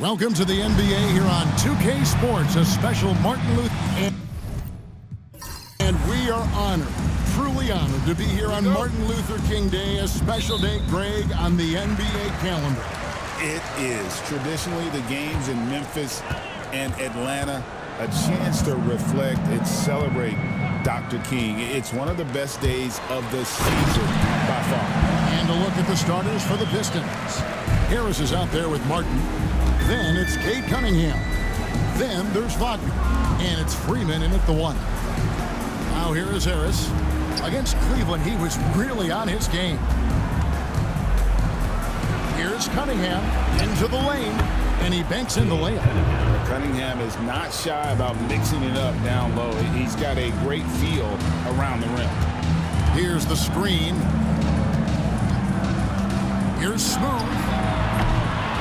Welcome to the NBA here on 2K Sports, a special Martin Luther. And we are honored, truly honored, to be here on Martin Luther King Day, a special day, Greg, on the NBA calendar. It is traditionally the games in Memphis and Atlanta, a chance to reflect and celebrate Dr. King. It's one of the best days of the season by far. And a look at the starters for the Pistons. Harris is out there with Martin. Then it's Cade Cunningham. Then there's Wagner. And it's Freeman in at the 1. Now here is Harris. Against Cleveland, he was really on his game. Here's Cunningham into the lane, and he banks in the layup. Cunningham is not shy about mixing it up down low. He's got a great feel around the rim. Here's the screen. Here's Smooth.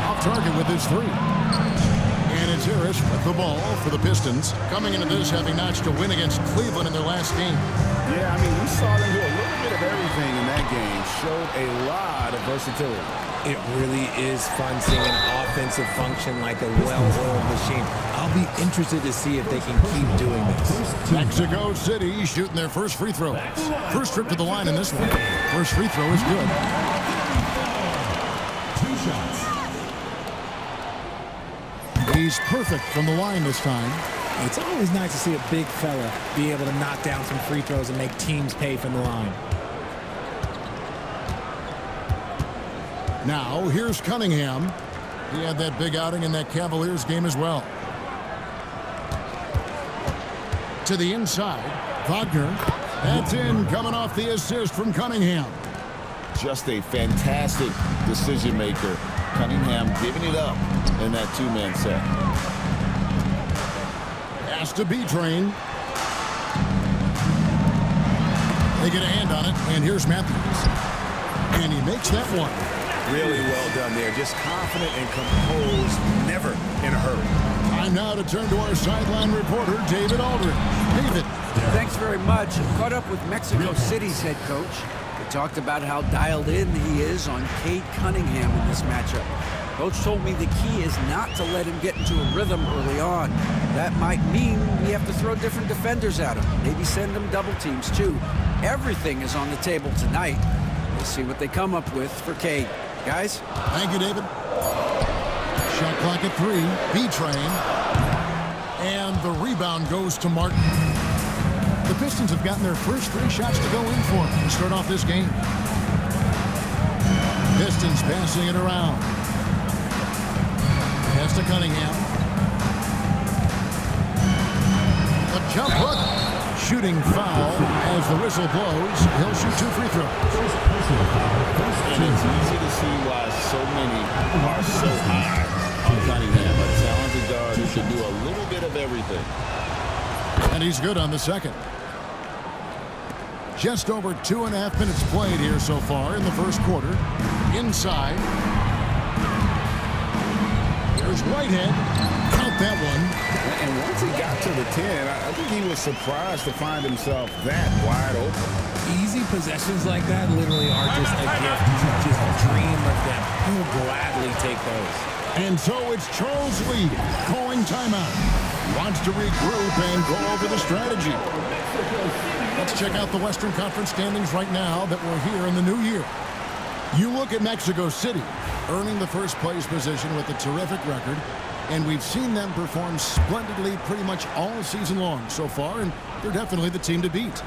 Off target with his 3. And it's Harris with the ball for the Pistons, coming into this having notched a win against Cleveland in their last game. Yeah, I mean, we saw them do a little bit of everything in that game. Showed a lot of versatility. It really is fun seeing an offensive function like a well-oiled machine. I'll be interested to see if they can keep doing this. Mexico City shooting their first free throw. First trip to the line in this one. First free throw is good. 2 shots. He's perfect from the line this time. It's always nice to see a big fella be able to knock down some free throws and make teams pay from the line. Now, here's Cunningham. He had that big outing in that Cavaliers game as well. To the inside, Wagner. That's in, coming off the assist from Cunningham. Just a fantastic decision maker. Cunningham giving it up in that 2-man set. Pass to B-Train. They get a hand on it, and here's Matthews. And he makes that one. Really well done there. Just confident and composed, never in a hurry. Time now to turn to our sideline reporter, David Aldridge. David. Thanks very much. Caught up with Mexico City's head coach. They talked about how dialed in he is on Cade Cunningham in this matchup. Coach told me the key is not to let him get into a rhythm early on. That might mean we have to throw different defenders at him. Maybe send him double teams too. Everything is on the table tonight. We'll see what they come up with for Cade. Guys? Thank you, David. Shot clock at 3. B-Train. And the rebound goes to Martin. The Pistons have gotten their first 3 shots to go in for them to start off this game. Pistons passing it around. Pass to Cunningham. A jump hook. Shooting foul as the whistle blows. He'll shoot 2 free throws. And it's easy to see why so many are so high on Cunningham. A talented guard who can do a little bit of everything. And he's good on the second. Just over 2.5 minutes played here so far in the first quarter. Inside. Here's Whitehead. Count that one. And once he got to the 10, I think he was surprised to find himself that wide open. Easy possessions like that literally are just a gift. You just dream of them. He'll gladly take those. And so it's Charles Lee calling timeout. Wants to regroup and go over the strategy. Let's check out the Western Conference standings right now that we're here in the new year. You look at Mexico City, earning the first place position with a terrific record, and we've seen them perform splendidly pretty much all season long so far, and they're definitely the team to beat.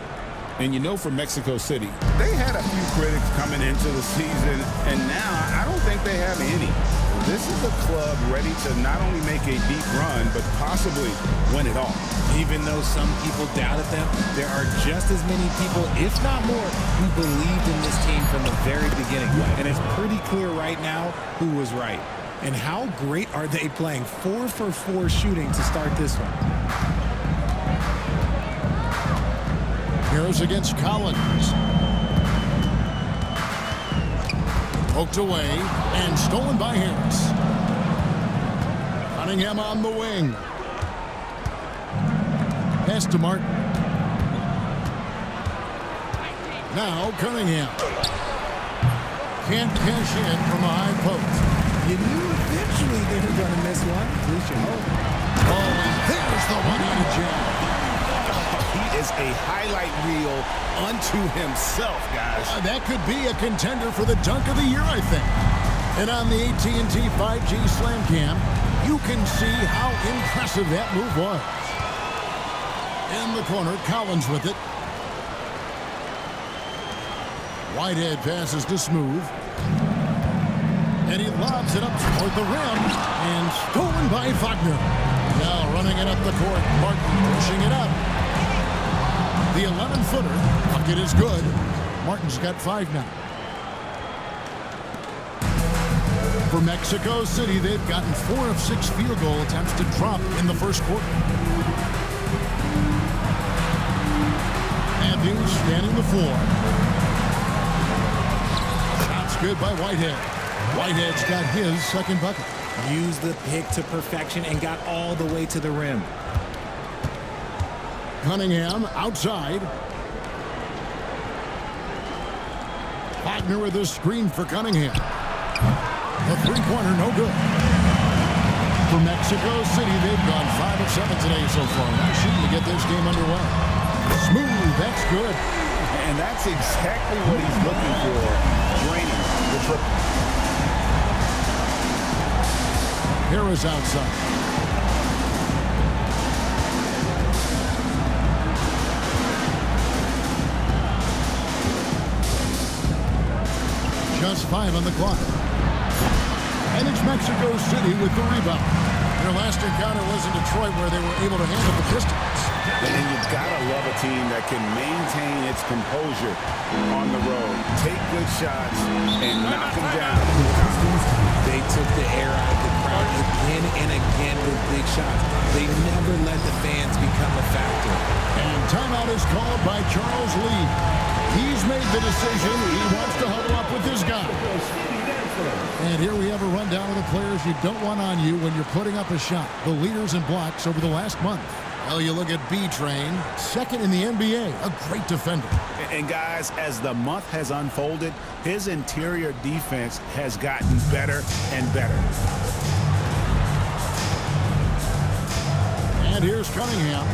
And you know, for Mexico City, they had a few critics coming into the season, and now I don't think they have any. This is a club ready to not only make a deep run, but possibly win it all. Even though some people doubted them, there are just as many people, if not more, who believed in this team from the very beginning. And it's pretty clear right now who was right. And how great are they playing? 4 for 4 shooting to start this one. Harris against Collins. Poked away and stolen by Harris. Cunningham on the wing. Pass to Martin. Now Cunningham. Can't cash in from a high post. You knew eventually they were going to miss one. At least you hope. Oh, and there's the one-handed jab. He is a highlight reel unto himself, guys. That could be a contender for the dunk of the year, I think. And on the AT&T 5G Slam Cam, you can see how impressive that move was. In the corner, Collins with it. Whitehead passes to Smooth. And he lobs it up toward the rim. And stolen by Wagner. Now running it up the court. Martin pushing it up. The 11-footer. Bucket is good. Martin's got 5 now. For Mexico City, they've gotten 4 of 6 field goal attempts to drop in the first quarter. Matthews scanning the floor. Shot's good by Whitehead. Whitehead's got his second bucket. Used the pick to perfection and got all the way to the rim. Cunningham outside. Wagner with a screen for Cunningham. The three-pointer, no good. For Mexico City, they've gone 5 of 7 today so far. Now shooting to get this game underway. Smooth, that's good. And that's exactly what he's looking for. Draining the triple. Harris outside. Just 5 on the clock. And it's Mexico City with the rebound. Their last encounter was in Detroit where they were able to handle the Pistons. And you've got to love a team that can maintain its composure on the road. Take good shots and knock them down. They took the air out of the crowd again and again with big shots. They never let the fans become a factor. And timeout is called by Charles Lee. He's made the decision. He wants to huddle up with this guy. And here we have a rundown of the players you don't want on you when you're putting up a shot. The leaders in blocks over the last month. Well, you look at B-Train, second in the NBA, a great defender. And guys, as the month has unfolded, his interior defense has gotten better and better. And here's Cunningham.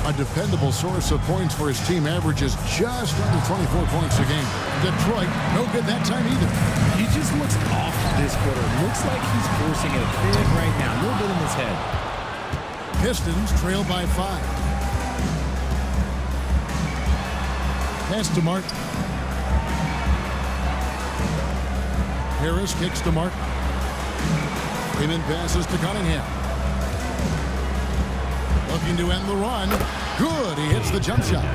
A dependable source of points for his team, averages just under 24 points a game. Detroit, no good that time either. He just looks off this quarter. Looks like he's forcing it a bit right now. A little bit in his head. Pistons trail by 5. Pass to Martin. Harris kicks to Martin. Freeman passes to Cunningham. Looking to end the run. Good. He hits the jump shot.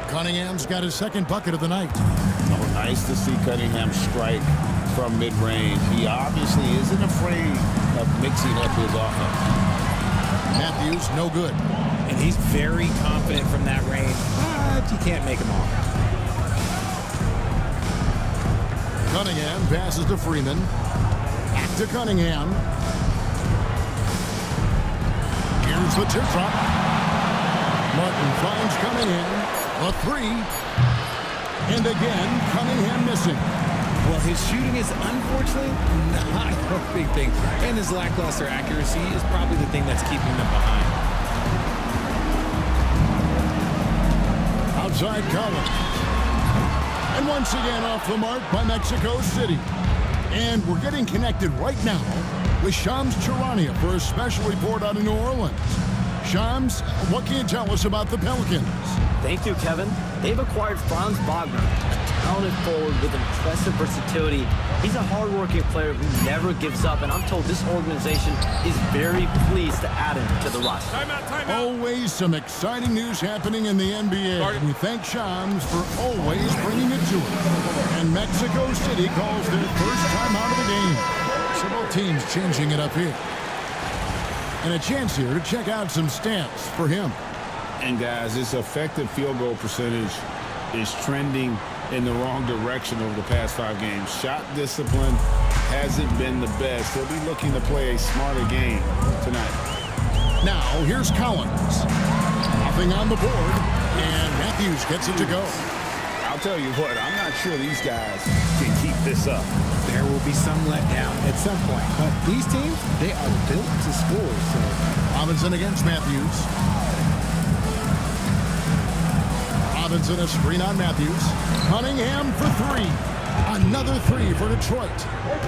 Cunningham's got his second bucket of the night. Oh, nice to see Cunningham strike from mid-range. He obviously isn't afraid of mixing up his offense. Matthews, no good. And he's very confident from that range, but you can't make him off. Cunningham passes to Freeman. Back to Cunningham. Here's the tip drop. Martin finds Cunningham. A 3. And again, Cunningham missing. Well, his shooting is unfortunately not a big thing. And his lackluster accuracy is probably the thing that's keeping them behind. Outside Collins. And once again off the mark by Mexico City. And we're getting connected right now with Shams Charania for a special report out of New Orleans. Shams, what can you tell us about the Pelicans? Thank you, Kevin. They've acquired Franz Wagner, a talented forward with impressive versatility. He's a hard-working player who never gives up, and I'm told this organization is very pleased to add him to the roster. Always some exciting news happening in the NBA. We thank Shams for always bringing it to us. And Mexico City calls their first time out of the game. So both teams changing it up here. And a chance here to check out some stats for him. And guys, his effective field goal percentage is trending in the wrong direction over the past 5 games. Shot discipline hasn't been the best. He'll be looking to play a smarter game tonight. Now, here's Collins. Nothing on the board, and Matthews gets it to go. How tell you what, I'm not sure these guys can keep this up. There will be some letdown at some point, but these teams, they are built to score. So Robinson against Matthews. Robinson a screen on Matthews. Cunningham for three. Another three for Detroit.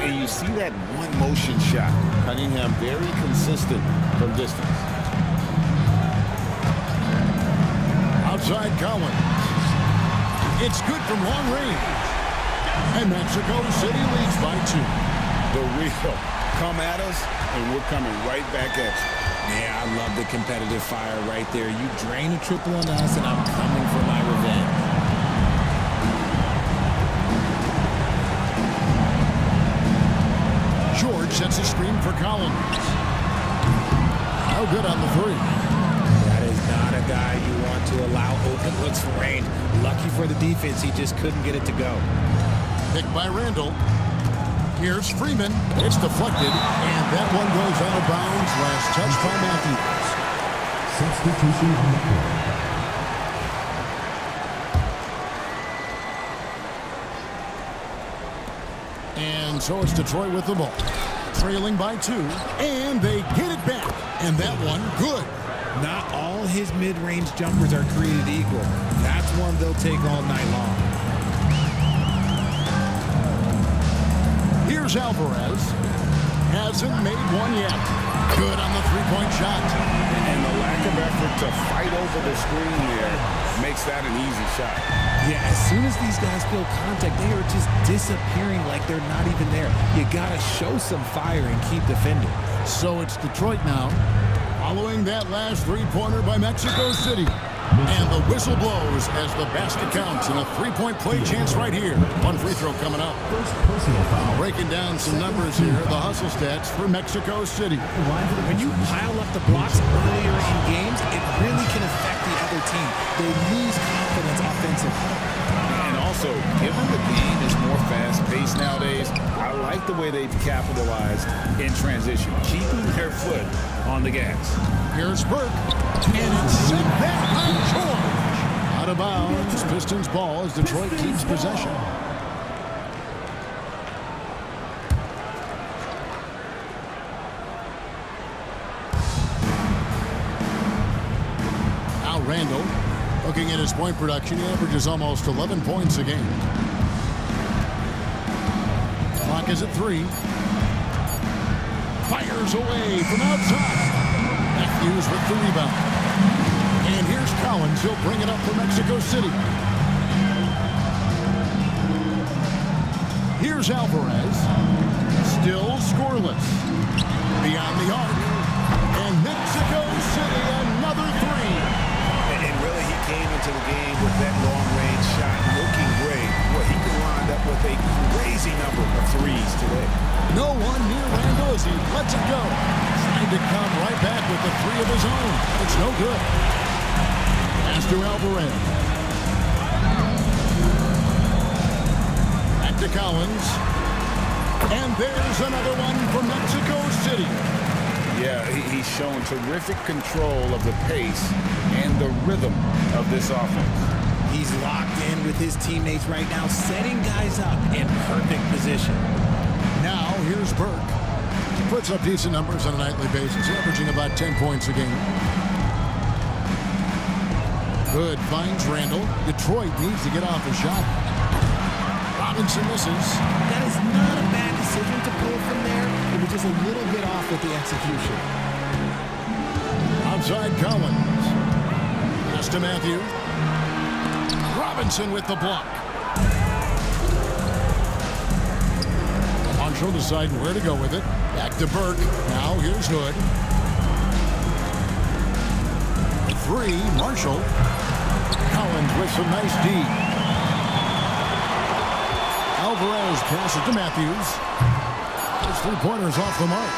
And you see that one motion shot. Cunningham very consistent from distance. Outside Collins. It's good from long range. And Mexico City leads by 2. The real come at us, and we're coming right back at you. yeah, I love the competitive fire right there. You drain a triple on us, and I'm coming for my revenge. George sets a screen for Collins. No good on the three. That is not a guy you want to allow open looks for range. Lucky for the defense, he just couldn't get it to go. Picked by Randall. Here's Freeman. It's deflected, and that one goes out of bounds. Last touch by Matthews. Substitution on the court. And so it's Detroit with the ball. Trailing by 2, and they get it back. And that one, good. Not all his mid-range jumpers are created equal. That's one they'll take all night long. Here's Alvarez. Hasn't made one yet. Good on the three-point shot. And the lack of effort to fight over the screen there makes that an easy shot. Yeah, as soon as these guys feel contact, they are just disappearing like they're not even there. You gotta show some fire and keep defending. So it's Detroit now, following that last three-pointer by Mexico City. And the whistle blows as the basket counts and a three-point play chance right here. One free throw coming up. First personal foul. Breaking down some numbers here, the hustle stats for Mexico City. When you pile up the blocks earlier in games, it really can affect the other team. They lose confidence offensively. And also, given the game is more fast-paced nowadays, I like the way they've capitalized in transition, keeping their foot on the gas. Here's Burke, and it's sent back by George. Out of bounds, Pistons ball as Detroit keeps possession. Now Randall, looking at his point production, he averages almost 11 points a game. Clock is at 3. Fires away from outside. Matthews with the rebound. And here's Collins. He'll bring it up for Mexico City. Here's Alvarez. Still scoreless. Beyond the arc. And Mexico City, another three. And really, he came into the game with that long-range shot looking great. Well, he can wind up with a crazy number of threes today. No one near Randall as he lets it go. Trying to come right back with the three of his own. It's no good. Pass to Alvarez. Back to Collins. And there's another one for Mexico City. Yeah, he's shown terrific control of the pace and the rhythm of this offense. He's locked in with his teammates right now, setting guys up in perfect position. Now, here's Burke. Puts up decent numbers on a nightly basis, averaging about 10 points a game. Good, finds Randall. Detroit needs to get off a shot. Robinson misses. That is not a bad decision to pull from there. It was just a little bit off with the execution. Outside Collins. Pass to Matthew. Robinson with the block. Marshall deciding where to go with it. Back to Burke. Now here's Hood. The three, Marshall. Collins with some nice D. Alvarez passes to Matthews. His three-pointers off the mark.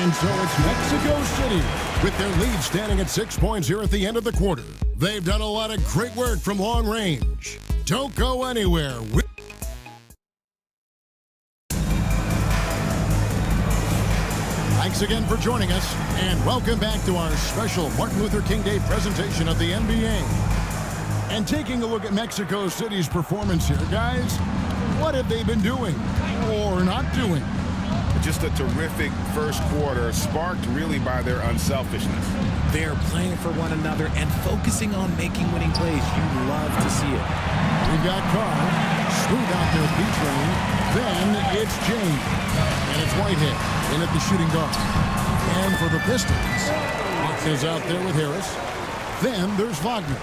And so it's Mexico City with their lead standing at 6 points here at the end of the quarter. They've done a lot of great work from long range. Don't go anywhere. Thanks again for joining us, and welcome back to our special Martin Luther King Day presentation of the NBA. And taking a look at Mexico City's performance here, guys, what have they been doing or not doing? Just a terrific first quarter, sparked really by their unselfishness. They're playing for one another and focusing on making winning plays. You love to see it. We've got Carr, smooth out there, B-Train. Then it's James, and it's Whitehead in at the shooting guard. And for the Pistons, is out there with Harris. Then there's Wagner.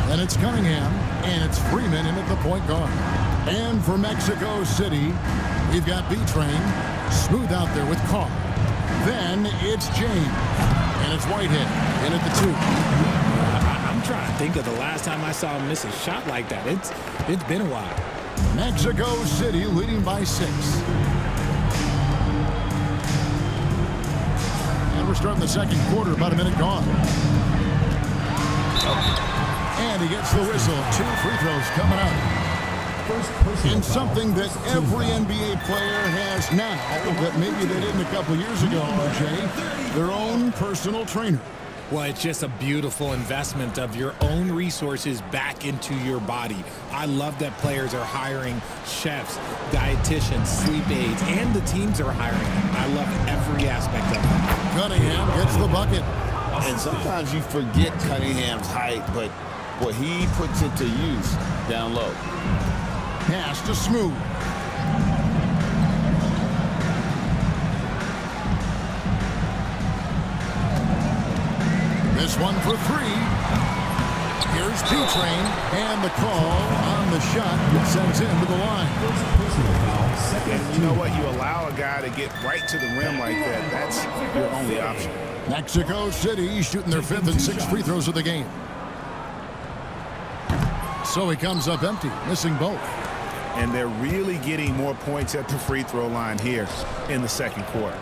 Then it's Cunningham, and it's Freeman in at the point guard. And for Mexico City, we've got B-Train, smooth out there with Carr. Then it's James, and it's Whitehead in at the 2. I'm trying to think of the last time I saw him miss a shot like that. It's been a while. Mexico City leading by 6. And we're starting the second quarter, about a minute gone. And he gets the whistle. 2 free throws coming up. And something that every NBA player has now that maybe they didn't a couple years ago, RJ, their own personal trainer. Well, it's just a beautiful investment of your own resources back into your body. I love that players are hiring chefs, dietitians, sleep aides, and the teams are hiring them. I love every aspect of it. Cunningham gets the bucket. And sometimes you forget Cunningham's height, but what he puts it to use down low. Pass to Smooth. This one for 3. Here's P-Train, and the call on the shot that sends him to the line. And you know what? You allow a guy to get right to the rim like that. That's your only option. Mexico City shooting their 5th and 6th free throws of the game. So he comes up empty, missing both. And they're really getting more points at the free throw line here in the second quarter.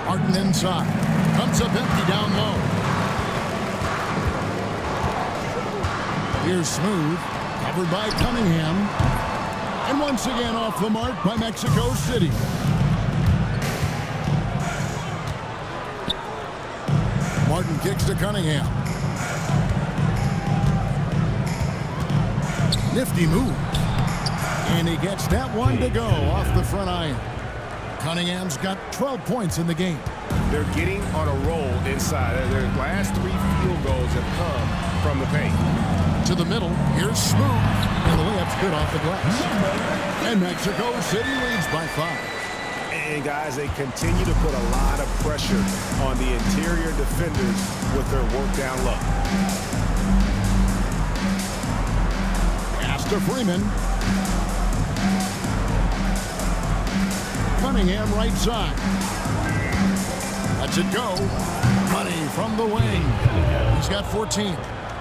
Martin inside. Comes up empty down low. Here's Smooth. Covered by Cunningham. And once again off the mark by Mexico City. Martin kicks to Cunningham. Nifty move. And he gets that one to go off the front iron. Cunningham's got 12 points in the game. They're getting on a roll inside. Their last 3 field goals have come from the paint. To the middle. Here's Smooth. And the layup's good off the glass. And Mexico City leads by 5. And guys, they continue to put a lot of pressure on the interior defenders with their work down low. To Freeman. Cunningham right side. Lets it go. Money from the wing. He's got 14.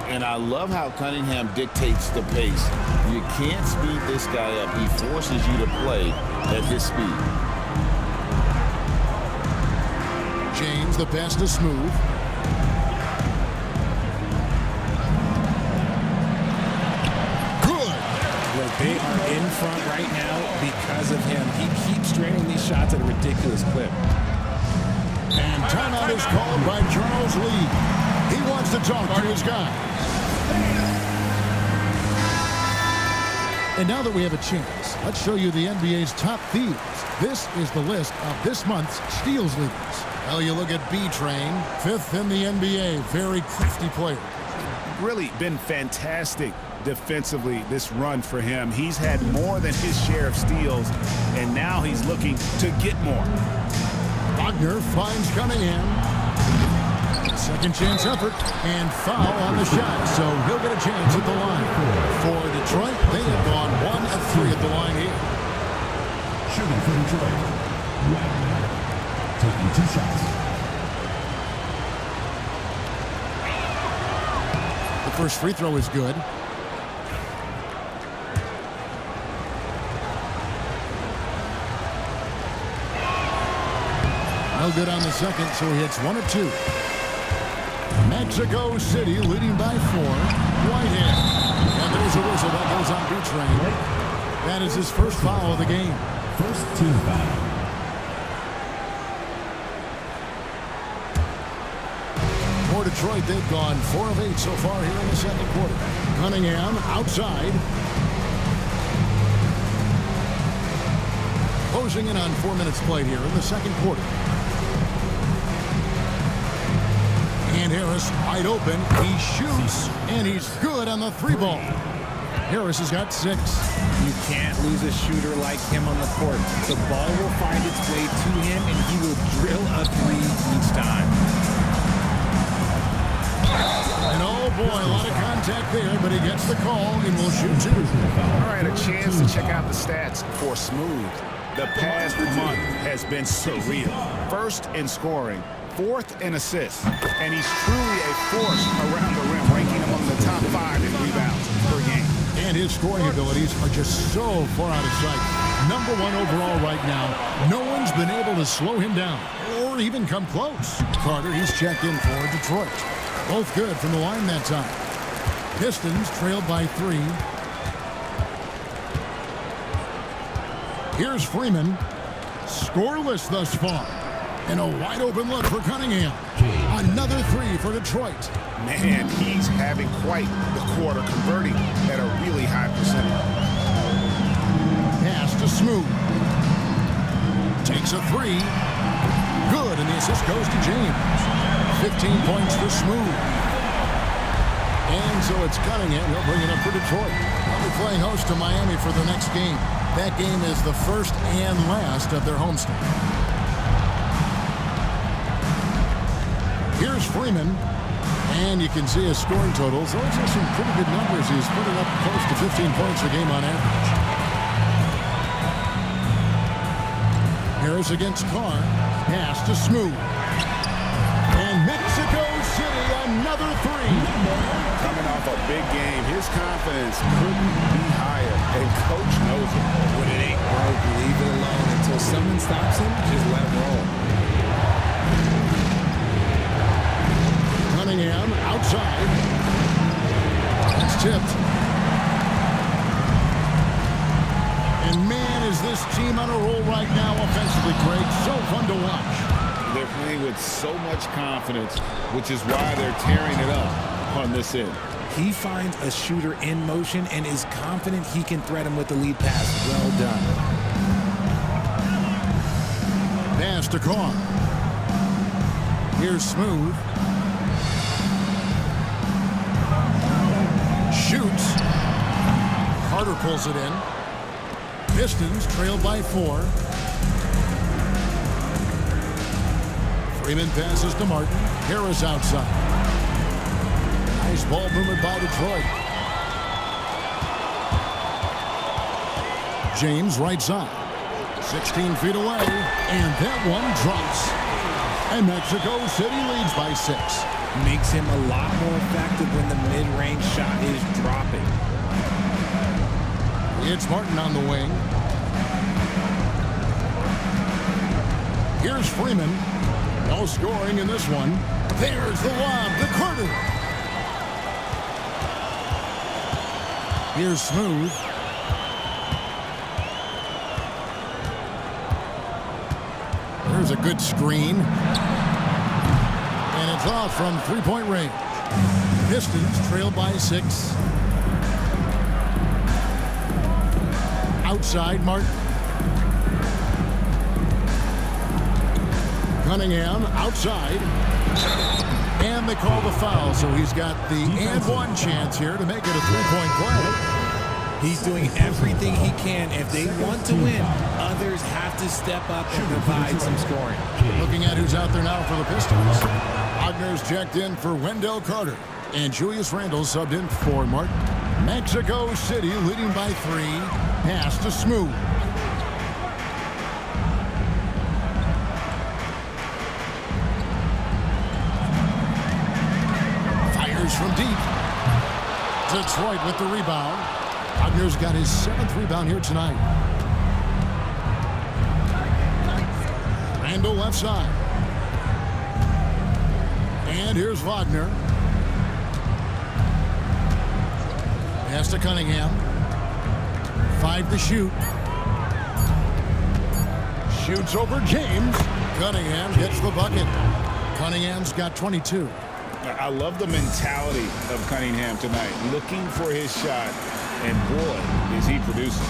And I love how Cunningham dictates the pace. You can't speed this guy up. He forces you to play at his speed. James, the pass to Smooth. They are in front right now because of him. He keeps draining these shots at a ridiculous clip. And timeout is called by Charles Lee. He wants to talk to his guy. And now that we have a chance, let's show you the NBA's top thieves. This is the list of this month's steals leaders. Well, you look at B-Train, 5th in the NBA. Very crafty player. Really been fantastic defensively this run for him. He's had more than his share of steals, and now he's looking to get more. Wagner finds Cunningham. Second chance effort, and foul on the shot, so he'll get a chance at the line. For Detroit, they have gone 1 of 3 at the line here. Shooting for Detroit. Wagner. Taking 2 shots. The first free throw is good. No good on the second, so he hits 1 of 2. Mexico City leading by 4. Whitehead. And there's a whistle that goes on B-Train. That is his first foul of the game. First team foul. More to Detroit, they've gone 4 of 8 so far here in the second quarter. Cunningham outside. Closing in on 4 minutes played here in the second quarter. And Harris wide open. He shoots, and he's good on the 3-ball. Harris has got 6. You can't lose a shooter like him on the court. The ball will find its way to him, and he will drill a 3 each time. And oh boy, a lot of contact there, but he gets the call and will shoot 2. All right, a chance to check out the stats for Smooth. The past month has been surreal. First in scoring, 4th in assists, and he's truly a force around the rim, ranking among the top 5 in rebounds per game. And his scoring abilities are just so far out of sight. Number 1 overall right now. No one's been able to slow him down or even come close. Carter, he's checked in for Detroit. Both good from the line that time. Pistons trailed by 3. Here's Freeman. Scoreless thus far. And a wide open look for Cunningham. Another 3 for Detroit. Man, he's having quite the quarter, converting at a really high percentage. Pass to Smooth. Takes a 3. Good, and the assist goes to James. 15 points for Smooth. And so it's Cunningham. He'll bring it up for Detroit. They'll be playing host to Miami for the next game. That game is the first and last of their homestand. Here's Freeman. And you can see his scoring totals. Those are some pretty good numbers. He's putting up close to 15 points a game on average. Harris against Carr. Pass to Smooth. And Mexico City, another 3. Coming off a big game, his confidence couldn't be higher, and Coach knows it. When it ain't broke, leave it alone until someone stops him. Just let him roll. Cunningham outside. It's tipped. And man, is this team on a roll right now offensively, Craig. So fun to watch. They're playing with so much confidence, which is why they're tearing it up on this end. He finds a shooter in motion and is confident he can threat him with the lead pass. Well done. Pass to Carr. Here's Smooth. Shoots. Carter pulls it in. Pistons trailed by 4. Freeman passes to Martin. Harris outside. Nice ball movement by Detroit. James right side. 16 feet away. And that one drops. And Mexico City leads by 6. Makes him a lot more effective when the mid-range shot is dropping. It's Martin on the wing. Here's Freeman. No scoring in this one. There's the lob to Carter. Here's Smooth. There's a good screen. And it's off from 3-point range. Pistons trail by 6. Outside, Martin. Cunningham outside. And they call the foul, so he's got the and one chance here to make it a 3-point play. He's doing everything he can. If they want to win, others have to step up and provide some scoring. Looking at who's out there now for the Pistons. Wagner's checked in for Wendell Carter. And Julius Randle subbed in for Martin. Mexico City leading by 3. Pass to Smooth. Fires from deep. Detroit with the rebound. Wagner's got his 7th rebound here tonight. Randle left side. And here's Wagner. Pass to Cunningham. 5 to shoot. Shoots over James. Cunningham gets the bucket. Cunningham's got 22. I love the mentality of Cunningham tonight, looking for his shot, and boy, is he producing.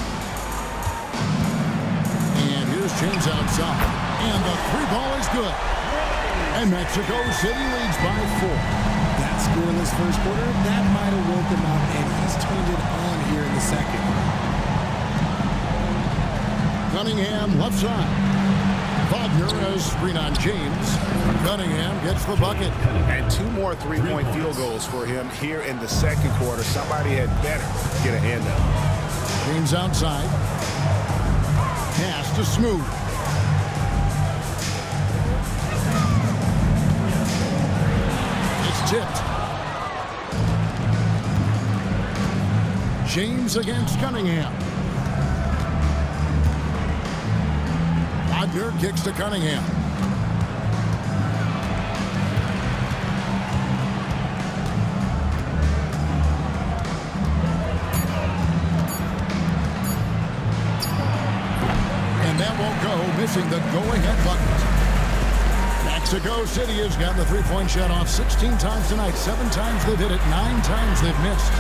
And here's James outside, and the three ball is good. And Mexico City leads by 4. That scoreless first quarter, that might have woke him up, and he's turned it on here in the second. Cunningham left side. Wagner has screen on James. Cunningham gets the bucket. And 2 more three-point field goals for him here in the second quarter. Somebody had better get a hand up. James outside. Pass to Smooth. It's tipped. James against Cunningham. Wagner kicks to Cunningham. And that won't go, missing the go-ahead bucket. Mexico City has gotten the three-point shot off 16 times tonight. 7 times they've hit it, 9 times they've missed.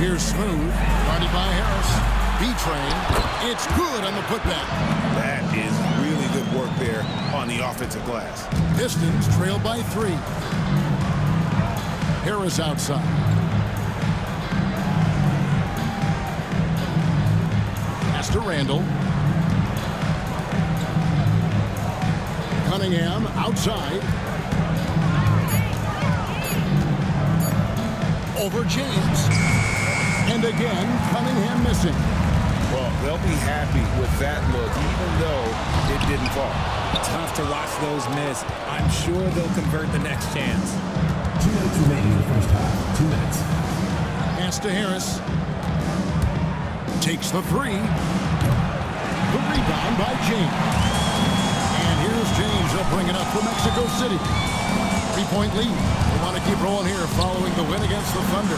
Here's Smooth, guarded by Harris. B-Train, it's good on the putback. That is really good work there on the offensive glass. Pistons trail by 3. Harris outside. Pass to Randall. Cunningham outside. Over James. And again, Cunningham missing. Well, they'll be happy with that look, even though it didn't fall. Tough to watch those miss. I'm sure they'll convert the next chance. 2 minutes remaining in the first half. 2 minutes. Pass to Harris. Takes the 3. The rebound by James. And here's James. He'll bring it up for Mexico City. 3-point lead. They want to keep rolling here following the win against the Thunder.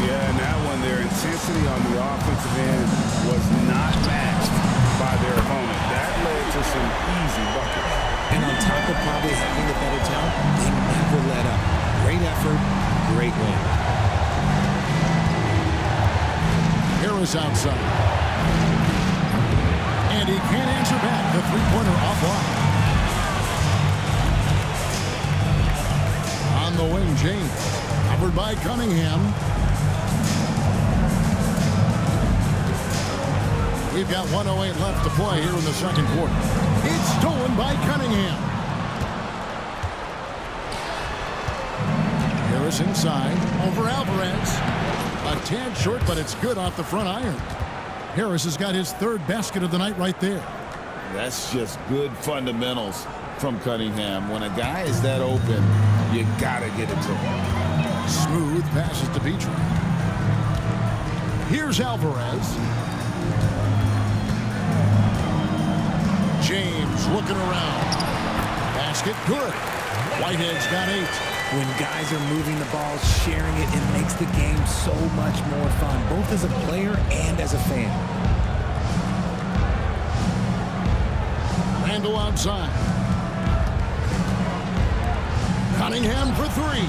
Yeah, and that one, their intensity on the offensive end was not matched by their opponent. That led to some easy buckets. And on top of probably having the better talent, they never let up. Great effort, great win. Harris outside. And he can't answer back. The three-pointer offline. On the wing, James. Covered by Cunningham. We've got 1:08 left to play here in the second quarter. It's stolen by Cunningham. Harris inside. Over Alvarez. A tad short, but it's good off the front iron. Harris has got his 3rd basket of the night right there. That's just good fundamentals from Cunningham. When a guy is that open, you gotta get it to him. Smooth passes to Petrie. Here's Alvarez. James looking around. Basket good. Whitehead's got 8. When guys are moving the ball, sharing it, it makes the game so much more fun, both as a player and as a fan. Randall outside. Cunningham for 3.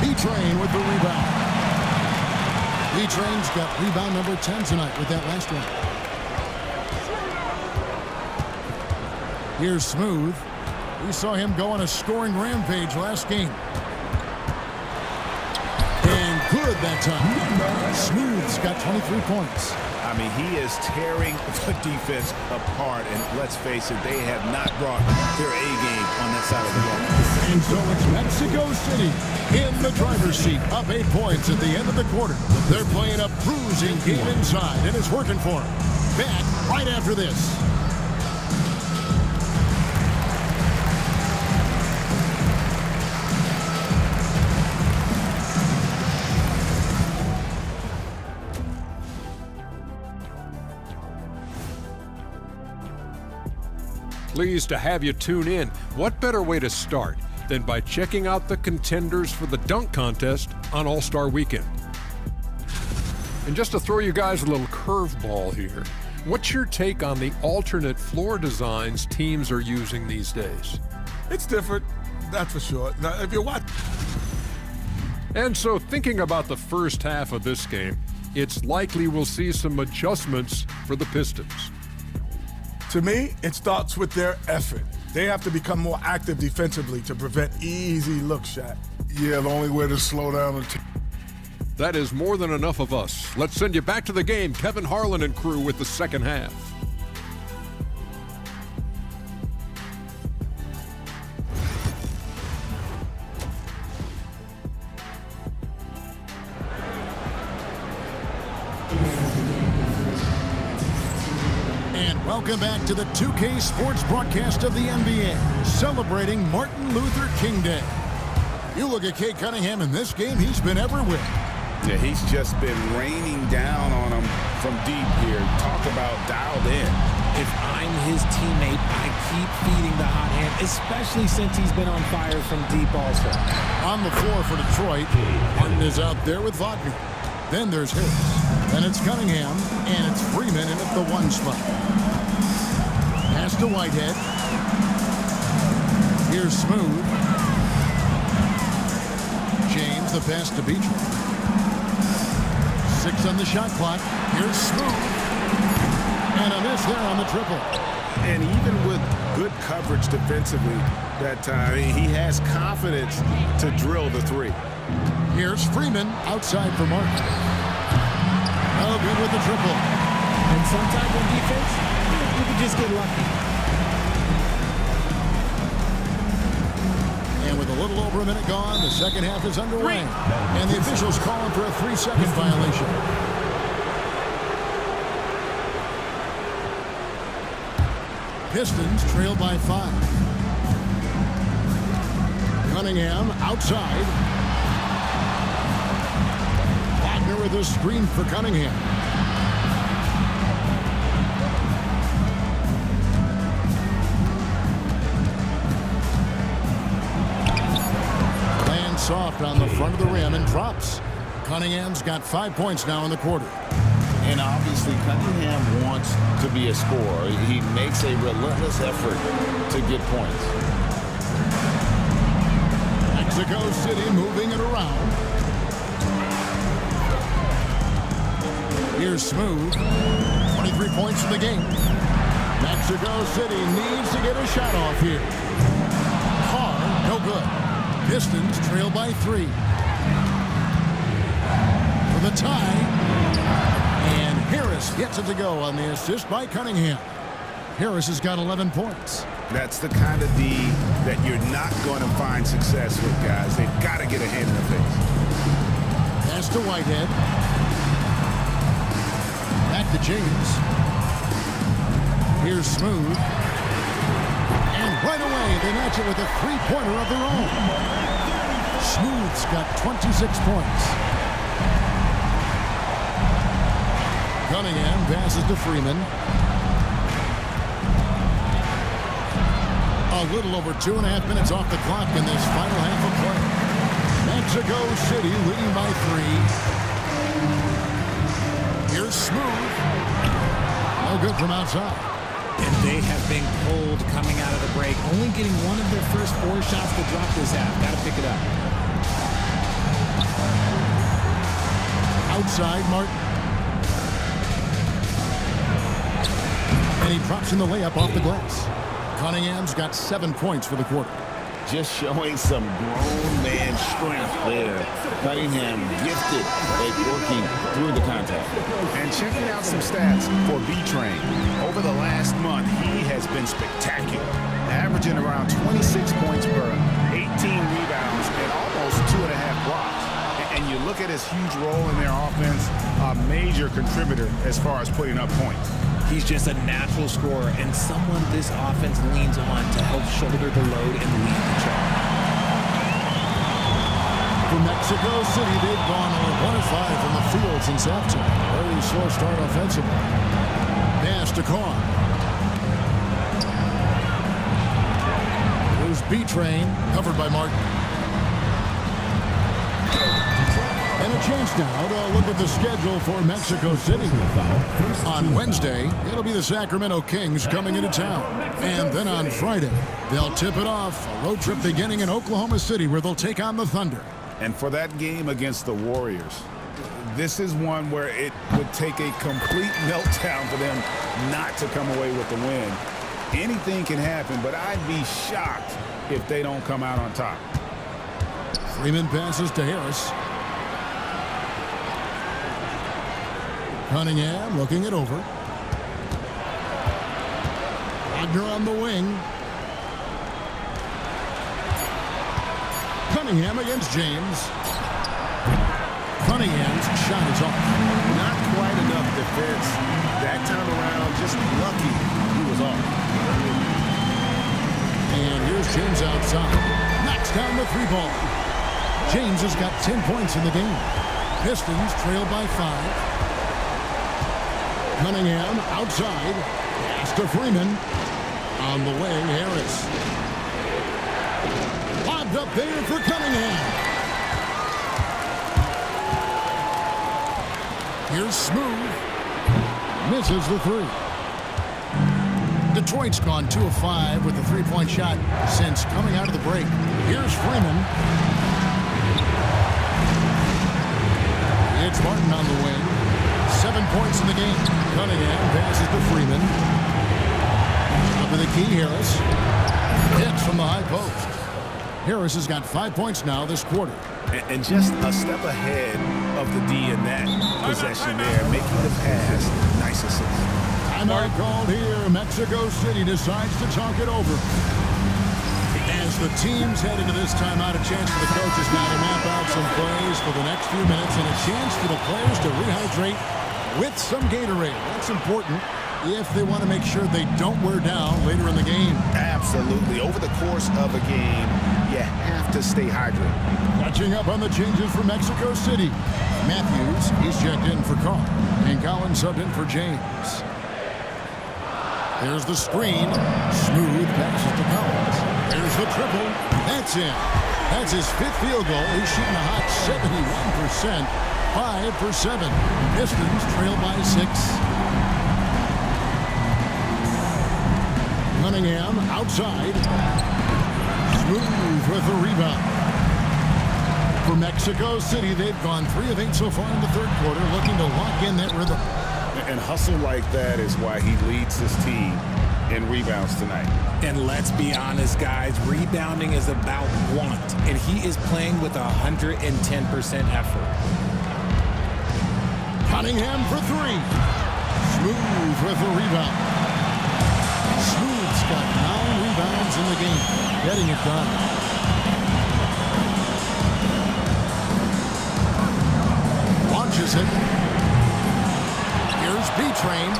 B-Train with the rebound. B-Train's got rebound number 10 tonight with that last one. Here's Smooth. We saw him go on a scoring rampage last game. And good that time. Smooth's got 23 points. I mean, he is tearing the defense apart. And let's face it, they have not brought their A-game on that side of the ball. And so it's Mexico City in the driver's seat, up 8 points at the end of the quarter. They're playing a bruising game inside, and it's working for them. Back right after this. Pleased to have you tune in. What better way to start than by checking out the contenders for the dunk contest on All-Star Weekend? And just to throw you guys a little curveball here, what's your take on the alternate floor designs teams are using these days? It's different, that's for sure. Now, if you watch... And so thinking about the first half of this game, it's likely we'll see some adjustments for the Pistons. To me, it starts with their effort. They have to become more active defensively to prevent easy look shot. Yeah, the only way to slow down the team. That is more than enough of us. Let's send you back to the game, Kevin Harlan and crew with the second half. And welcome back to the 2K Sports broadcast of the NBA, celebrating Martin Luther King Day. You look at Cade Cunningham in this game, he's been everywhere. Yeah, he's just been raining down on him from deep here. Talk about dialed in. If I'm his teammate, I keep feeding the hot hand, especially since he's been on fire from deep also. On the floor for Detroit, Martin is out there with Wagner. Then there's Harris. Then it's Cunningham, and it's Freeman in at the one spot. Pass to Whitehead. Here's Smooth. James, the pass to Beecher. 6 on the shot clock. Here's Smooth. And a miss there on the triple. And even with good coverage defensively, that he has confidence to drill the three. Here's Freeman outside for Martin. Oh, good with the triple. And sometimes on defense, you can just get lucky. And with a little over a minute gone, the second half is underway. And the officials calling for a 3-second violation. Pistons trail by 5. Cunningham outside. Wagner with a screen for Cunningham. Lands soft on the front of the rim and drops. Cunningham's got 5 points now in the quarter. And obviously, Cunningham wants to be a scorer. He makes a relentless effort to get points. Mexico City moving it around. Here's Smooth. 23 points in the game. Mexico City needs to get a shot off here. Carr, no good. Pistons trail by 3. For the tie. And Harris gets it to go on the assist by Cunningham. Harris has got 11 points. That's the kind of D that you're not going to find success with, guys. They've got to get a hand in the face. Pass to Whitehead. Back to James. Here's Smooth. And right away, they match it with a three-pointer of their own. Smooth's got 26 points. Cunningham passes to Freeman. A little over 2.5 minutes off the clock in this final half of play. Mexico City leading by 3. Here's Smooth. No good from outside. And they have been cold coming out of the break, only getting one of their first 4 shots to drop this half. Got to pick it up. Outside, Martin. And he drops in the layup off the glass. Cunningham's got 7 points for the quarter. Just showing some grown man strength there. Cunningham gifted at working through the contact. And checking out some stats for B-Train. Over the last month, he has been spectacular. Averaging around 26 points per, 18 rebounds, and almost 2.5 blocks. And you look at his huge role in their offense, a major contributor as far as putting up points. He's just a natural scorer and someone this offense leans on to help shoulder the load and lead the charge. For Mexico City, they've gone 1 of 5 from the field since halftime. Very slow start offensively. Pass to Carr. Here's B-Train, covered by Martin. And And a chance now to look at the schedule for Mexico City. On Wednesday, it'll be the Sacramento Kings coming into town. And then on Friday, they'll tip it off, a road trip beginning in Oklahoma City where they'll take on the Thunder. And for that game against the Warriors, this is one where it would take a complete meltdown for them not to come away with the win. Anything can happen, but I'd be shocked if they don't come out on top. Freeman passes to Harris. Cunningham looking it over. Wagner on the wing. Cunningham against James. Cunningham's shot is off. Not quite enough defense. That time around, just lucky he was off. And here's James outside. Knocks down the 3-ball. James has got 10 points in the game. Pistons trail by 5. Cunningham outside. Pass to Freeman. On the wing, Harris. Lobbed up there for Cunningham. Here's Smooth. Misses the 3. Detroit's gone 2 of 5 with the 3-point shot since coming out of the break. Here's Freeman. It's Martin on the wing. 7 points in the game. Cunningham passes to Freeman. Up to the key, Harris. Hits from the high post. Harris has got 5 points now this quarter. And just a step ahead of the D in that possession there, making the pass. Nice assist. Timeout called here. Mexico City decides to talk it over. As the teams head into this timeout, a chance for the coaches now to map out some plays for the next few minutes and a chance for the players to rehydrate with some Gatorade. That's important if they want to make sure they don't wear down later in the game. Absolutely. Over the course of a game, you have to stay hydrated. Catching up on the changes for Mexico City. Matthews, he's checked in for Carr. And Collins subbed in for James. There's the screen. Smooth passes to Collins. There's the triple. That's in. That's his 5th field goal. He's shooting a hot 71%. 5 for 7. Pistons trail by 6. Cunningham outside. Smooth with the rebound. For Mexico City, they've gone 3 of 8 so far in the 3rd quarter, looking to lock in that rhythm. And hustle like that is why he leads his team in rebounds tonight. And let's be honest, guys, rebounding is about want, and he is playing with 110% effort. Cunningham for 3. Smooth with the rebound. Smooth's got 9 rebounds in the game, getting it done. Launches it. Here's B-Train.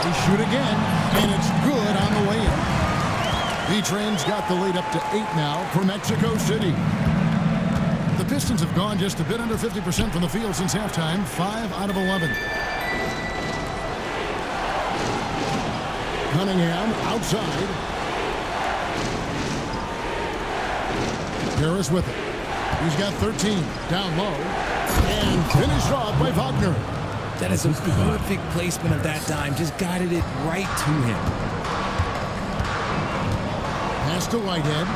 They shoot again, and it's good on the way in. B-Train's got the lead up to 8 now for Mexico City. The Pistons have gone just a bit under 50% from the field since halftime, 5 out of 11. Cunningham outside. Harris with it. He's got 13 down low and finished off by Wagner. That is a perfect placement of that dime. Just guided it right to him. Pass to Whitehead.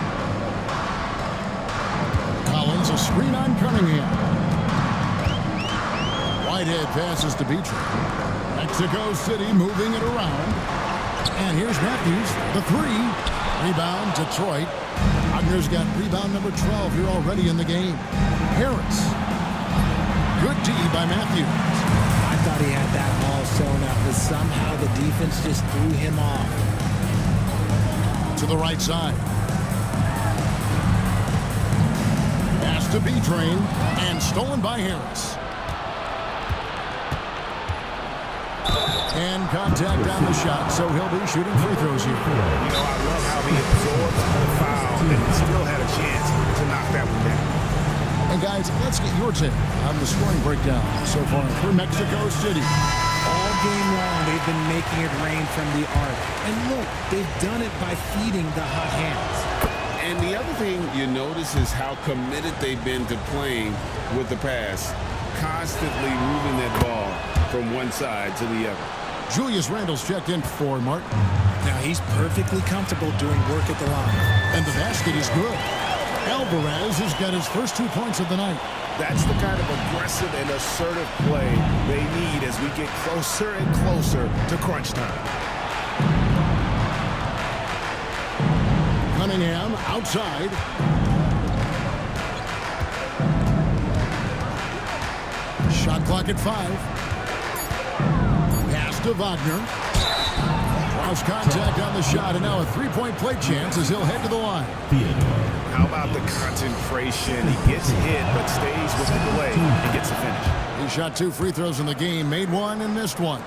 Collins, a screen on Cunningham. Whitehead passes to Beecher. Mexico City moving it around. And here's Matthews, the 3. Rebound, Detroit. Wagner's got rebound number 12 here already in the game. Harris. Good D by Matthews. I thought he had that all sewn up, but somehow the defense just threw him off. To the right side. Pass to B-Train, and stolen by Harris. And contact on the shot, so he'll be shooting free throws here. You know, I love how he absorbed the foul and still had a chance to knock that one down. And guys, let's get your take on the scoring breakdown so far for Mexico City. All game long, they've been making it rain from the arc. And look, they've done it by feeding the hot hands. And the other thing you notice is how committed they've been to playing with the pass, constantly moving that ball from one side to the other. Julius Randle's checked in for Martin. Now he's perfectly comfortable doing work at the line. And the basket is good. Alvarez has got his first 2 points of the night. That's the kind of aggressive and assertive play they need as we get closer and closer to crunch time. Cunningham outside. Shot clock at 5. Pass to Wagner. Draws contact on the shot, and now a three-point play chance as he'll head to the line. How about the concentration? He gets hit, but stays with the delay and gets the finish. He shot 2 free throws in the game, made 1 and missed 1.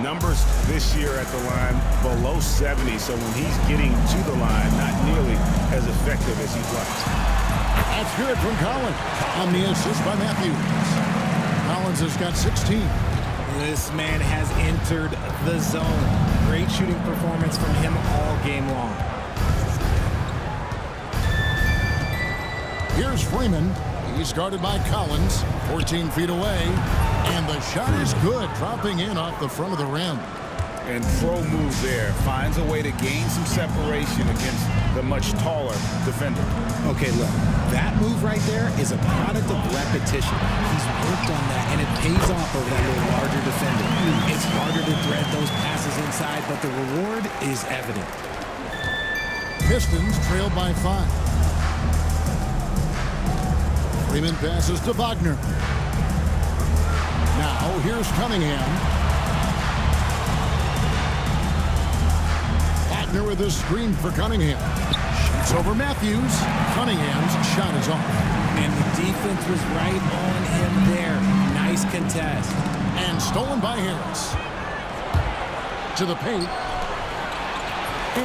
Numbers this year at the line below 70, so when he's getting to the line, not nearly as effective as he'd like. That's good from Collins on the assist by Matthews. Collins has got 16. This man has entered the zone. Great shooting performance from him all game long. Here's Freeman. He's guarded by Collins, 14 feet away. And the shot is good, dropping in off the front of the rim. And throw move there. Finds a way to gain some separation against the much taller defender. Okay, look, that move right there is a product of repetition. He's worked on that, and it pays off over that little larger defender. It's harder to thread those passes inside, but the reward is evident. Pistons trailed by 5. Freeman passes to Wagner. Now, here's Cunningham. Wagner with a screen for Cunningham. Shoots over Matthews. Cunningham's shot is off. And the defense was right on him there. Nice contest. And stolen by Harris. To the paint.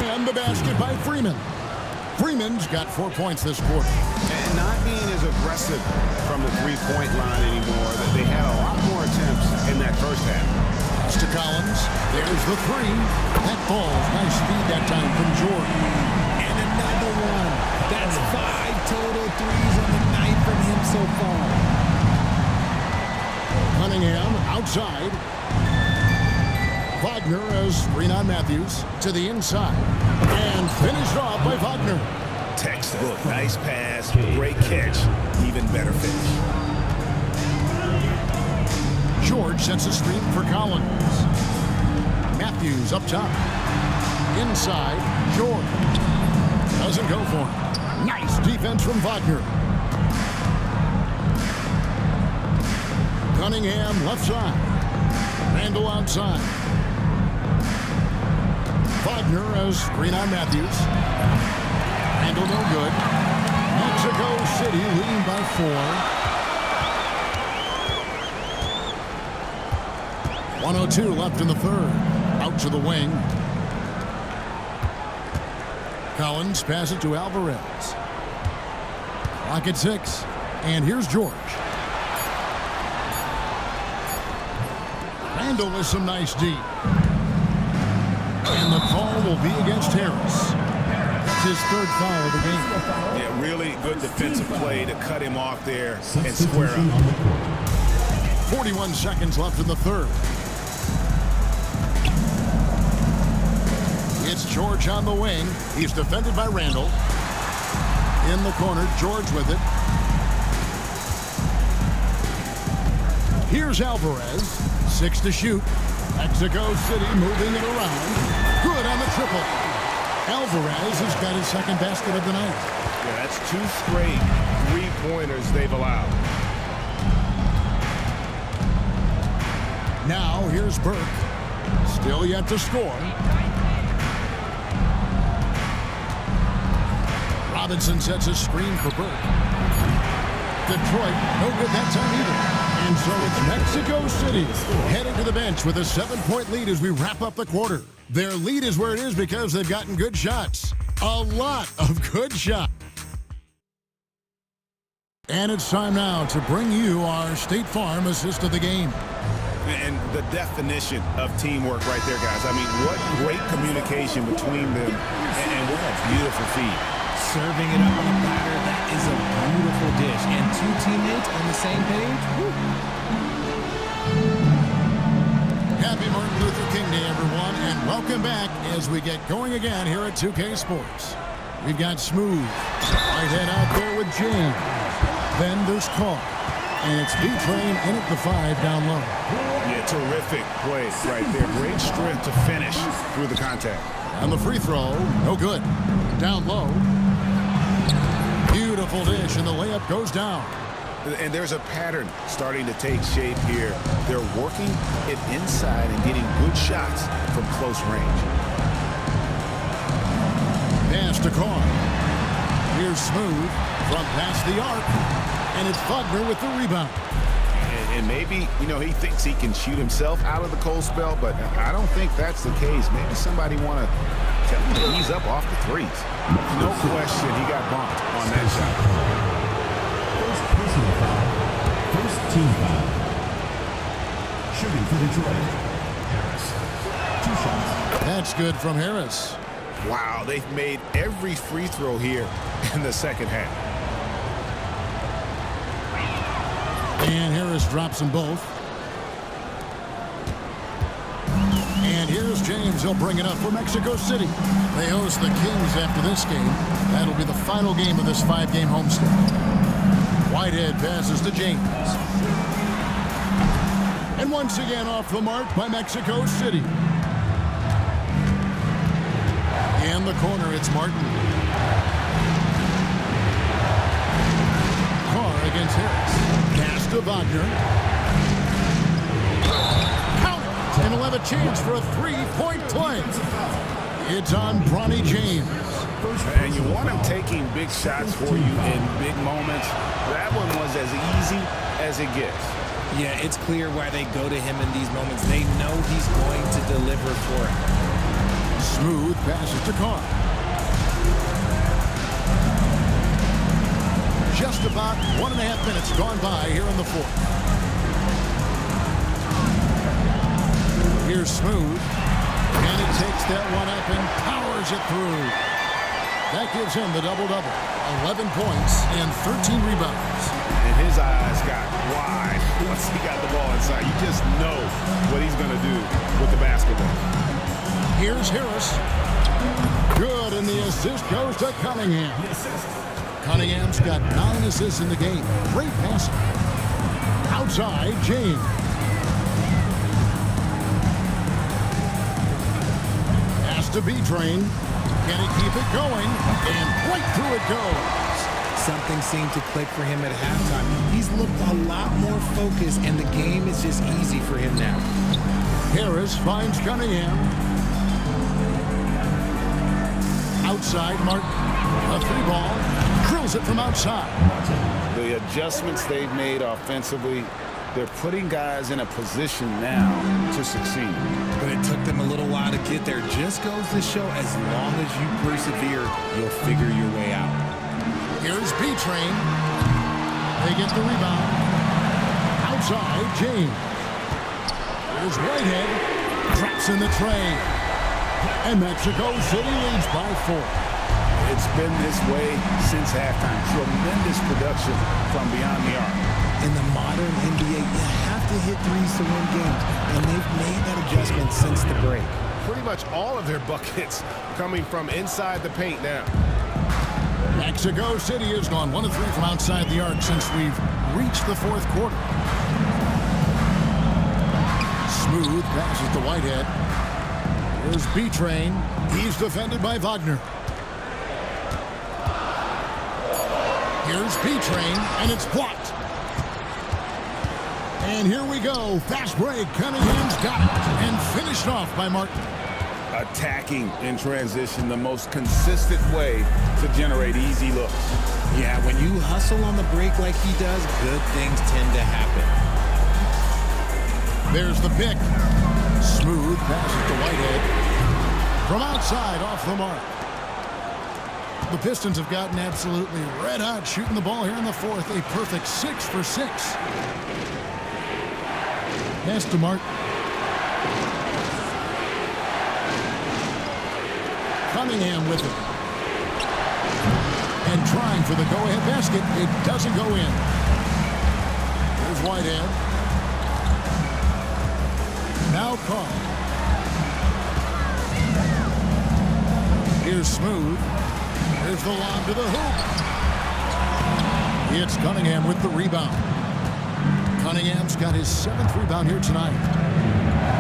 And the basket by Freeman. Freeman's got 4 points this quarter. And not being as aggressive from the three-point line anymore. They had a lot more attempts in that first half. Pass to Collins. There's the 3. That ball, nice speed that time from Jordan. And another one. That's 5 total threes on the night from him so far. Cunningham outside. Wagner has screen on Matthews to the inside. And finished off by Wagner. Textbook. Nice pass. Great catch. Even better finish. George sets a screen for Collins. Matthews up top. Inside. George. Doesn't go for him. Nice defense from Wagner. Cunningham left side. Randle outside. Wagner has screen on Matthews. Randle no good. Mexico City leading by 4. 1:02 left in the third. Out to the wing. Collins passes to Alvarez. Clock at 6. And here's George. Randle with some nice D. And the call will be against Harris. That's his 3rd foul of the game. Yeah, really good defensive play to cut him off there and square up. 41 seconds left in the third. It's George on the wing. He's defended by Randle. In the corner, George with it. Here's Alvarez. 6 to shoot. Mexico City moving it around. Good on the triple. Alvarez has got his 2nd basket of the night. Yeah, that's 2 straight three-pointers they've allowed. Now here's Burke. Still yet to score. Robinson sets a screen for Burke. Detroit, no good that time either. And so it's Mexico City heading to the bench with a 7-point lead as we wrap up the quarter. Their lead is where it is because they've gotten good shots. A lot of good shots. And it's time now to bring you our State Farm assist of the game. And the definition of teamwork right there, guys. I mean, what great communication between them. And what a beautiful feed. Serving it up on a platter. That is a beautiful dish. And two teammates on the same page. Woo. Happy Martin Luther King Day, everyone, and welcome back as we get going again here at 2K Sports. We've got Smooth, right head out there with James. Then there's Carr, and it's B-Train in at the 5 down low. Yeah, terrific play right there. Great strength to finish through the contact. And the free throw, no good. Down low. Beautiful dish, and the layup goes down. And there's a pattern starting to take shape here. They're working it inside and getting good shots from close range. Pass to Carr. Here's Smooth from past the arc. And it's Wagner with the rebound. And maybe, you know, he thinks he can shoot himself out of the cold spell, but I don't think that's the case. Maybe somebody want to tell him to ease up off the threes. No question he got bumped on that shot. First personal foul. First team foul. Shooting for Detroit. Harris. 2 shots. That's good from Harris. Wow, they've made every free throw here in the second half. And Harris drops them both. And here's James. He'll bring it up for Mexico City. They host the Kings after this game. That'll be the final game of this 5-game homestand. Whitehead passes to James. And once again off the mark by Mexico City. In the corner, it's Martin. Carr against Harris. Pass to Wagner. Count it! And he'll have a chance for a 3-point play. It's on Bronny James. And you want him taking big shots for you in big moments. That one was as easy as it gets. Yeah, it's clear why they go to him in these moments. They know he's going to deliver for it. Smooth passes to Carr. Just about 1.5 minutes gone by here in the fourth. Here's Smooth. And he takes that one up and powers it through. That gives him the double-double. 11 points and 13 rebounds. And his eyes got wide once he got the ball inside. You just know what he's going to do with the basketball. Here's Harris. Good, and the assist goes to Cunningham. Cunningham's got 9 assists in the game. Great passing. Outside, James. Pass to B-Train. Can he keep it going? And right through it goes. Something seemed to click for him at halftime. He's looked a lot more focused, and the game is just easy for him now. Harris finds Cunningham. Outside, Martin. A 3-ball. Drills it from outside. The adjustments they've made offensively, they're putting guys in a position now to succeed. But it took them a little while to get there. Just goes to show as long as you persevere, you'll figure your way out. Here's B-Train. They get the rebound. Outside, James. Here's Whitehead. Drops in the tray. And Mexico City leads by 4. It's been this way since halftime. Tremendous production from beyond the arc. In the modern NBA, you have to hit threes to win games, and they've made that adjustment since the break. Pretty much all of their buckets coming from inside the paint now. Mexico City has gone 1 of 3 from outside the arc since we've reached the fourth quarter. Smooth passes to Whitehead. Here's B-Train. He's defended by Wagner. Here's B-Train, and it's blocked. And here we go. Fast break. Cunningham's got it. And finished off by Martin. Attacking in transition, the most consistent way to generate easy looks. Yeah, when you hustle on the break like he does, good things tend to happen. There's the pick. Smooth passes to Whitehead. From outside, off the mark. The Pistons have gotten absolutely red hot shooting the ball here in the fourth. A perfect 6 for 6. Pass to Martin. Cunningham with it. And trying for the go-ahead basket. It doesn't go in. Here's Whitehead. Now Carr. Here's Smooth. Here's the lob to the hoop. It's Cunningham with the rebound. Cunningham's got his 7th rebound here tonight.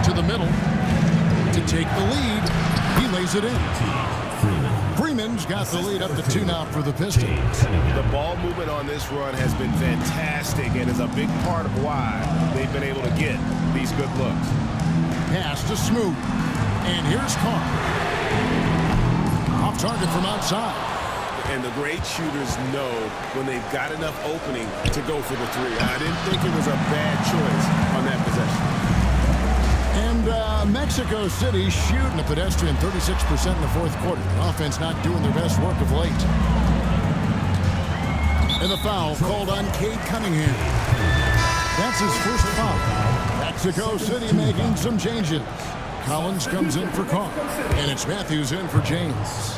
To the middle. To take the lead. He lays it in. Freeman's got the lead up to 2 now for the Pistons. The ball movement on this run has been fantastic and is a big part of why they've been able to get these good looks. Pass to Smooth. And here's Carr. Off target from outside. And the great shooters know when they've got enough opening to go for the 3. I didn't think it was a bad choice on that possession. And Mexico City shooting a pedestrian 36% in the 4th quarter. The offense not doing their best work of late. And the foul called on Cade Cunningham. That's his first foul. Mexico City making some changes. Collins comes in for Carr. And it's Matthews in for James.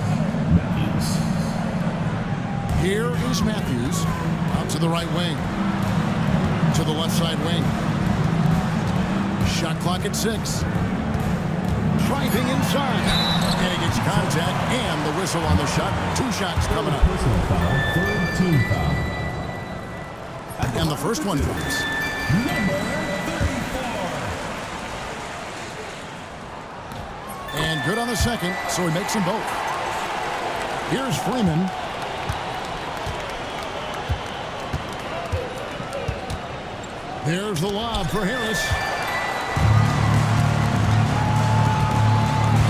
Here is Matthews. Out to the right wing. To the left side wing. Shot clock at 6. Driving inside. And he gets contact and the whistle on the shot. 2 shots coming up. Third team foul. And the first one comes. Number 34. And good on the second, so he makes them both. Here's Freeman. There's the lob for Harris.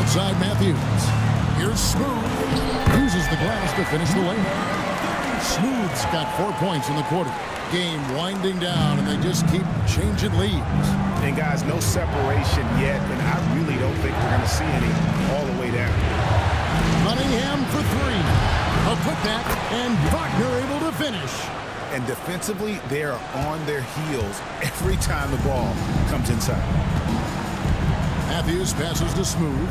Outside Matthews. Here's Smooth. Uses the glass to finish the lane. Smooth's got 4 points in the quarter. Game winding down, and they just keep changing leads. And guys, no separation yet, and I really don't think we're going to see any all the way down. Cunningham for 3. A putback, and Wagner able to finish. And defensively, they are on their heels every time the ball comes inside. Matthews passes to Smooth.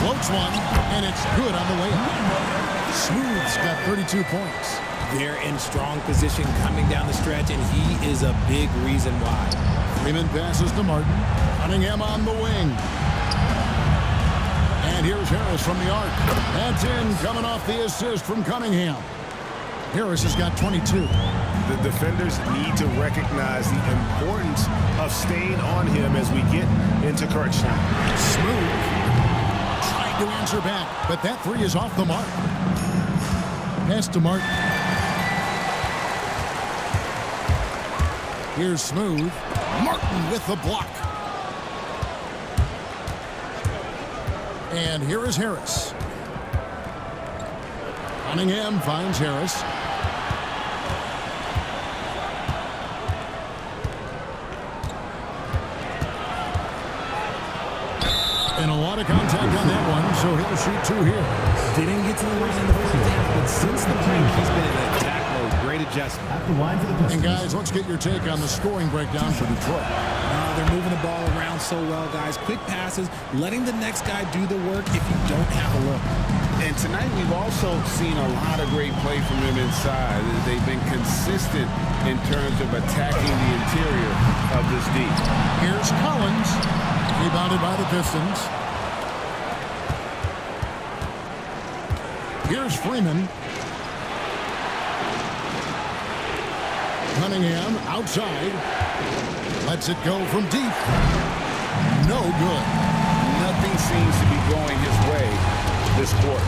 Floats one, and it's good on the way up. Smooth's got 32 points. They're in strong position coming down the stretch, and he is a big reason why. Freeman passes to Martin. Cunningham on the wing. And here's Harris from the arc. That's in, coming off the assist from Cunningham. Harris has got 22. The defenders need to recognize the importance of staying on him as we get into crunch time. Smooth. Trying to answer back, but that 3 is off the mark. Pass to Martin. Here's Smooth. Martin with the block. And here is Harris. Cunningham finds Harris. And a lot of contact on that one, so he'll shoot 2 here. Didn't get to the line in the first half, but since the break, he's been in attack mode. Great adjustment. At the line for the Pistons. And guys, let's get your take on the scoring breakdown for Detroit. They're moving the ball around so well, guys. Quick passes, letting the next guy do the work if you don't have a look. And tonight we've also seen a lot of great play from them inside. They've been consistent in terms of attacking the interior of this D. Here's Collins, rebounded by the Pistons. Here's Freeman. Cunningham outside. Lets it go from deep. No good. Nothing seems to be going his way this quarter.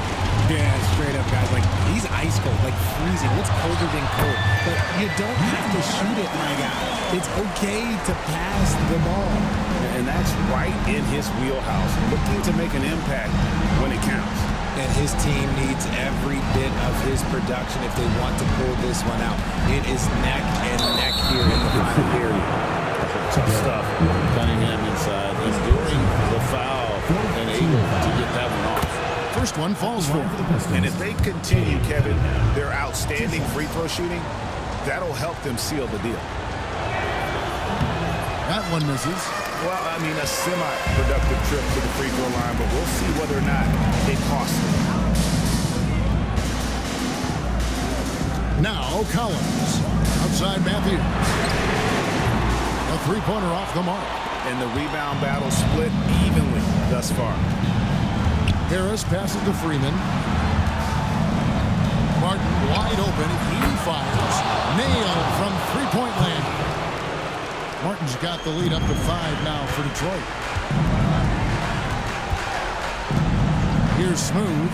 Yeah, straight up, guys. Like, he's ice cold, like freezing. What's colder than cold? But you don't have to shoot it, my guy. It's okay to pass the ball. And that's right in his wheelhouse, looking to make an impact when it counts. And his team needs every bit of his production if they want to pull this one out. It is neck and neck here in the final period. Tough stuff. Cunningham inside, enduring the foul and able to get that one off. First one falls for him. And if they continue, Kevin, their outstanding free throw shooting, that'll help them seal the deal. That one misses. Well, I mean, a semi-productive trip to the free throw line, but we'll see whether or not it costs him. Now Collins. Outside Matthews. A three-pointer off the mark. And the rebound battle split evenly thus far. Harris passes to Freeman. Martin wide open. He fires. Nailed from three-point land. Martin's got the lead up to 5 now for Detroit. Here's Smooth.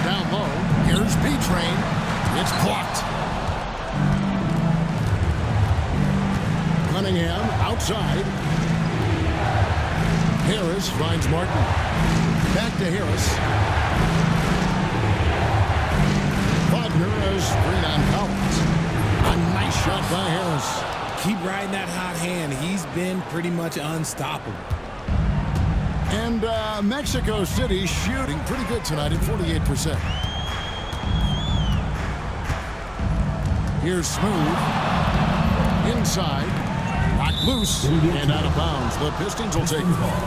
Down low. Here's B-Train. It's blocked. Cunningham outside. Harris finds Martin. Back to Harris. Wagner has screen on Collins. A nice shot by Harris. Keep riding that hot hand. He's been pretty much unstoppable. And Mexico City shooting pretty good tonight at 48%. Here's Smooth. Inside. Locked loose and out of bounds. The Pistons will take the ball.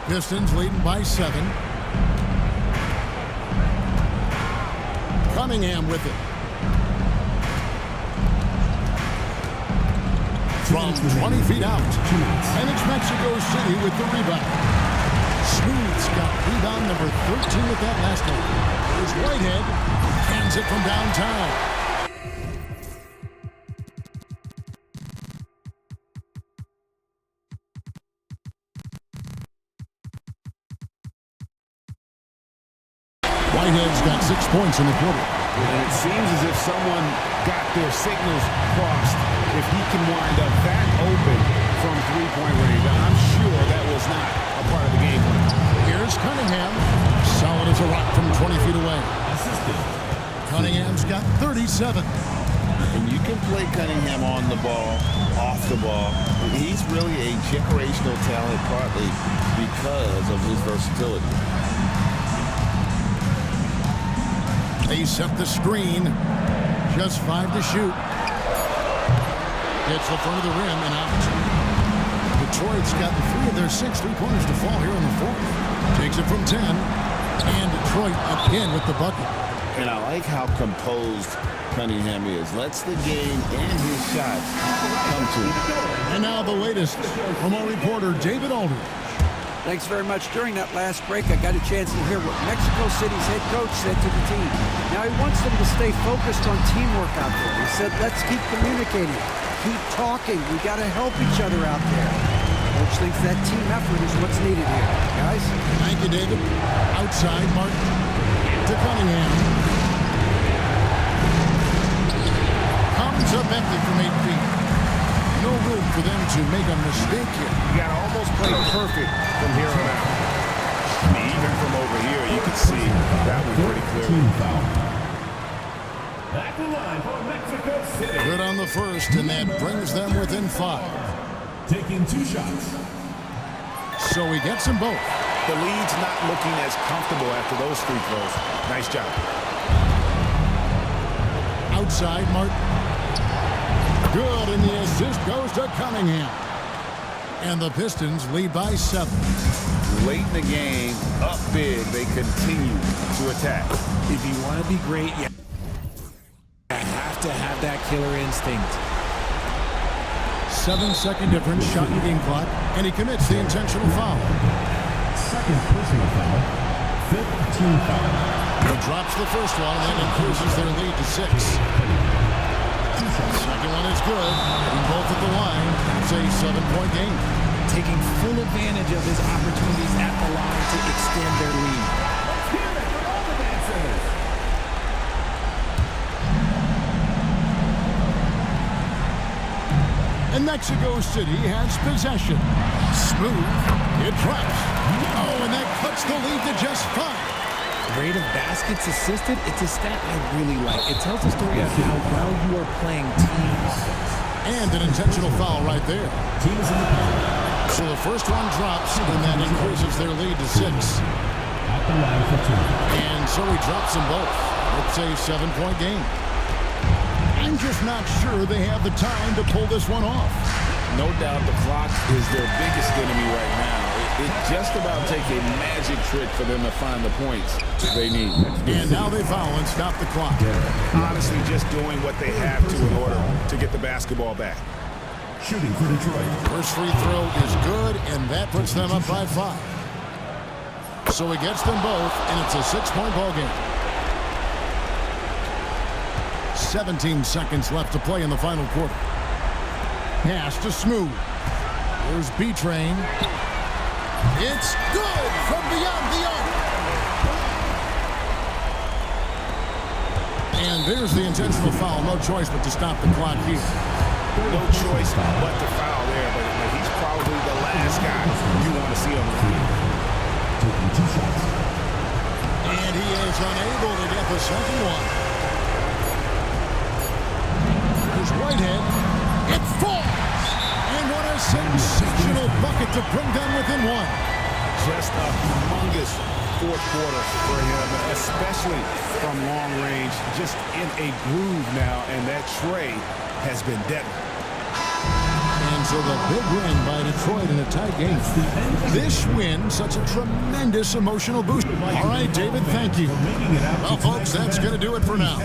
Pistons leading by 7. Cunningham with it. From 20 feet out. And it's Mexico City with the rebound. Smooth's got rebound number 13 with that last one. Here's Whitehead. Hands it from downtown. Whitehead's got 6 points in the quarter. And it seems as if someone got their signals crossed. If he can wind up that open from three-point range, I'm sure that was not a part of the game plan. Here's Cunningham. Solid as a rock from 20 feet away. Cunningham's got 37. And you can play Cunningham on the ball, off the ball. He's really a generational talent partly because of his versatility. They set the screen. Just 5 to shoot. Hits the front of the rim and out. Detroit's gotten 3 of their 6 three-pointers to fall here in the 4th. Takes it from 10. And Detroit again with the bucket. And I like how composed Cunningham is. Lets the game and his shots come to him. And now the latest from our reporter, David Aldridge. Thanks very much. During that last break, I got a chance to hear what Mexico City's head coach said to the team. Now, he wants them to stay focused on teamwork out there. He said, let's keep communicating, keep talking. We got to help each other out there. Coach thinks that team effort is what's needed here. Guys? Thank you, David. Outside, Martin to Cunningham. Comes up empty from 8 feet. No room for them to make a mistake here. You got to almost play perfect from here on out. I mean, even from over here, you can see that was pretty clear. At the line for Mexico City. Good on the first, and that brings them within 5. Taking 2 shots. So he gets them both. The lead's not looking as comfortable after those free throws. Nice job. Outside, Martin. Good, and the assist goes to Cunningham. And the Pistons lead by 7. Late in the game, up big, they continue to attack. If you want to be great, you have to have that killer instinct. 7-second difference, shot and game clock, and he commits the intentional foul. Second personal foul. 5th team foul. He drops the first one and increases their lead to 6. Second one is good. Hitting both at the line. It's a 7-point game. Taking full advantage of his opportunities at the line to extend their lead. Let's hear it for all the dancers. And Mexico City has possession. Smooth. It drops. Oh, and that cuts the lead to just 5. Rate of baskets assisted, it's a stat I really like. It tells a story of how well you are playing team offense. And an intentional foul right there. Team is in the foul. So the first one drops, and that increases their lead to 6. At the line for two. And so he drops them both. It's a 7-point game. I'm just not sure they have the time to pull this one off. No doubt the clock is their biggest enemy right now. It just about takes a magic trick for them to find the points they need. And now they foul and stop the clock. Honestly, just doing what they have to in order to get the basketball back. Shooting for Detroit. First free throw is good, and that puts them up by 5. So he gets them both, and it's a 6-point ball game. 17 seconds left to play in the final quarter. Pass to Smooth. Here's B-Train. It's good from beyond the arc. And there's the intentional foul. No choice but to stop the clock here. No choice but to foul there, but he's probably the last guy you want to see on the field. Taking 2 shots. And he is unable to get the second one. Here's Whitehead. It falls! And what a sensational bucket to bring them within 1. Just a humongous fourth quarter for him, especially from long range. Just in a groove now, and that tray has been deadly. And so the big win by Detroit in a tight game. This win, such a tremendous emotional boost. All right, David, thank you. Well, folks, that's going to do it for now.